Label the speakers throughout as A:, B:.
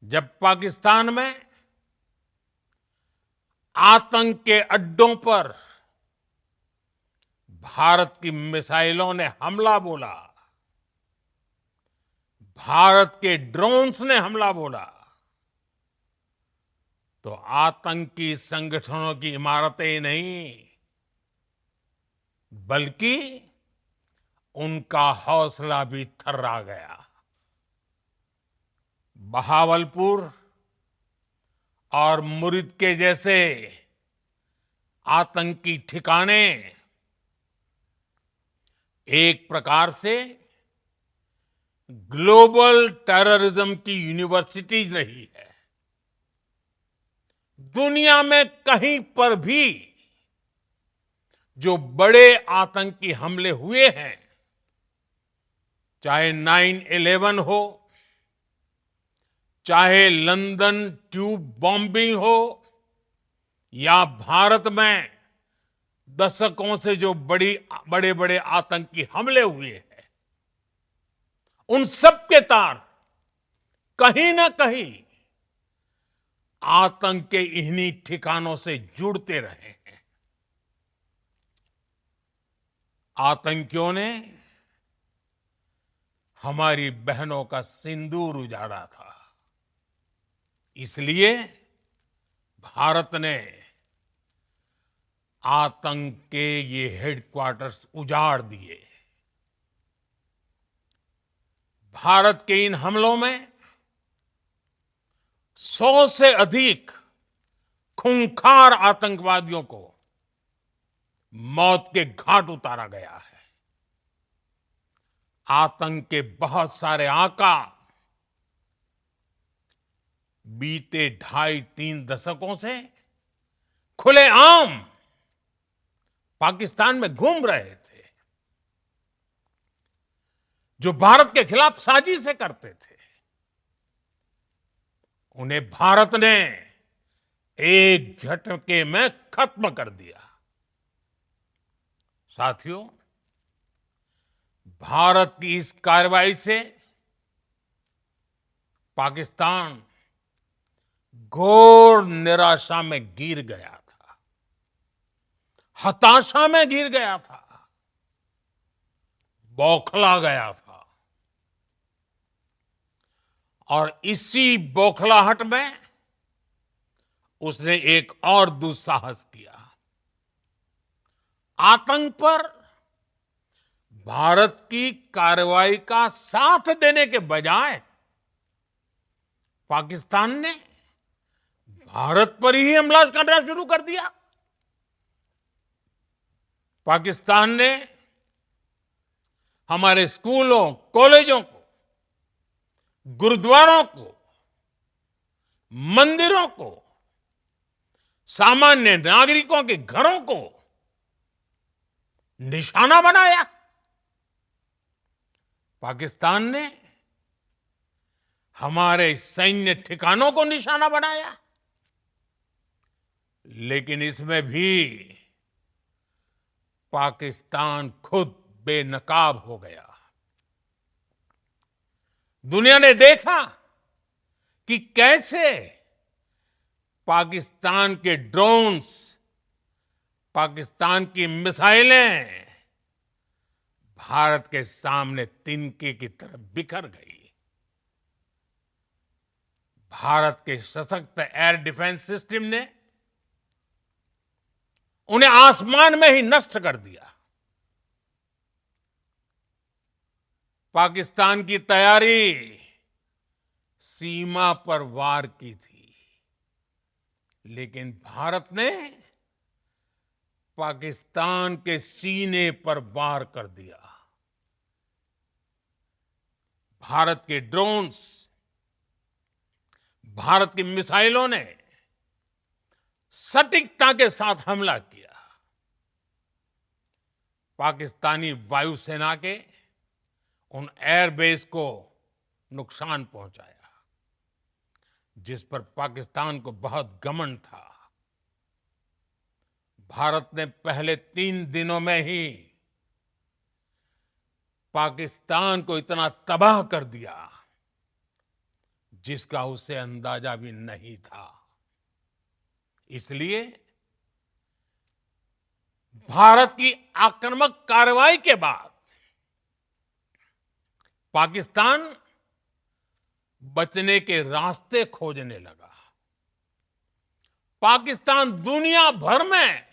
A: जब पाकिस्तान में आतंक के अड्डों पर भारत की मिसाइलों ने हमला बोला, भारत के ड्रोन्स ने हमला बोला, तो आतंकी संगठनों की इमारतें ही नहीं बल्कि उनका हौसला भी थर्रा गया। बहावलपुर और मुरिद के जैसे आतंकी ठिकाने एक प्रकार से ग्लोबल टेररिज्म की यूनिवर्सिटीज रही है। दुनिया में कहीं पर भी जो बड़े आतंकी हमले हुए हैं, चाहे 9/11 हो, चाहे लंदन ट्यूब बॉम्बिंग हो, या भारत में दशकों से जो बड़े बड़े आतंकी हमले हुए हैं, उन सब के तार कहीं ना कहीं आतंक के इन्हीं ठिकानों से जुड़ते रहे हैं। आतंकियों ने हमारी बहनों का सिंदूर उजाड़ा था, इसलिए भारत ने आतंक के ये हेडक्वार्टर्स उजाड़ दिए। भारत के इन हमलों में 100 से अधिक खूंखार आतंकवादियों को मौत के घाट उतारा गया है। आतंक के बहुत सारे आका बीते 2.5-3 दशकों से खुलेआम पाकिस्तान में घूम रहे थे, जो भारत के खिलाफ साजिशें करते थे। उन्हें भारत ने एक झटके में खत्म कर दिया। साथियों, भारत की इस कार्रवाई से पाकिस्तान घोर निराशा में गिर गया था, हताशा में गिर गया था, बौखला गया था। और इसी बौखलाहट में उसने एक और दुस्साहस किया। आतंक पर भारत की कार्रवाई का साथ देने के बजाय पाकिस्तान ने भारत पर ही हमला करना शुरू कर दिया। पाकिस्तान ने हमारे स्कूलों, कॉलेजों को, गुरुद्वारों को, मंदिरों को, सामान्य नागरिकों के घरों को निशाना बनाया। पाकिस्तान ने हमारे सैन्य ठिकानों को निशाना बनाया। लेकिन इसमें भी पाकिस्तान खुद बेनकाब हो गया। दुनिया ने देखा कि कैसे पाकिस्तान के ड्रोन्स, पाकिस्तान की मिसाइलें भारत के सामने तिनके की तरह बिखर गई। भारत के सशक्त एयर डिफेंस सिस्टम ने उन्हें आसमान में ही नष्ट कर दिया। पाकिस्तान की तैयारी सीमा पर वार की थी, लेकिन भारत ने पाकिस्तान के सीने पर वार कर दिया। भारत के ड्रोन्स, भारत की मिसाइलों ने सटीकता के साथ हमला किया। पाकिस्तानी वायुसेना के उन एयरबेस को नुकसान पहुंचाया, जिस पर पाकिस्तान को बहुत घमंड था। भारत ने पहले 3 दिनों में ही पाकिस्तान को इतना तबाह कर दिया, जिसका उसे अंदाजा भी नहीं था। इसलिए भारत की आक्रामक कार्रवाई के बाद पाकिस्तान बचने के रास्ते खोजने लगा। पाकिस्तान दुनिया भर में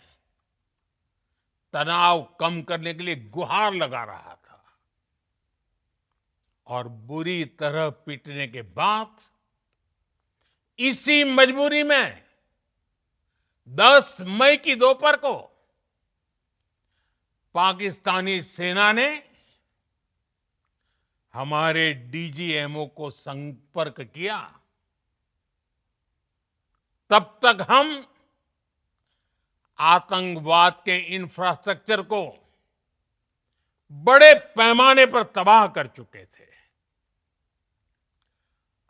A: तनाव कम करने के लिए गुहार लगा रहा था और बुरी तरह पीटने के बाद इसी मजबूरी में 10 मई की दोपहर को पाकिस्तानी सेना ने हमारे डीजीएमओ को संपर्क किया। तब तक हम आतंकवाद के इंफ्रास्ट्रक्चर को बड़े पैमाने पर तबाह कर चुके थे।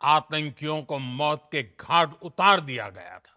A: आतंकियों को मौत के घाट उतार दिया गया था।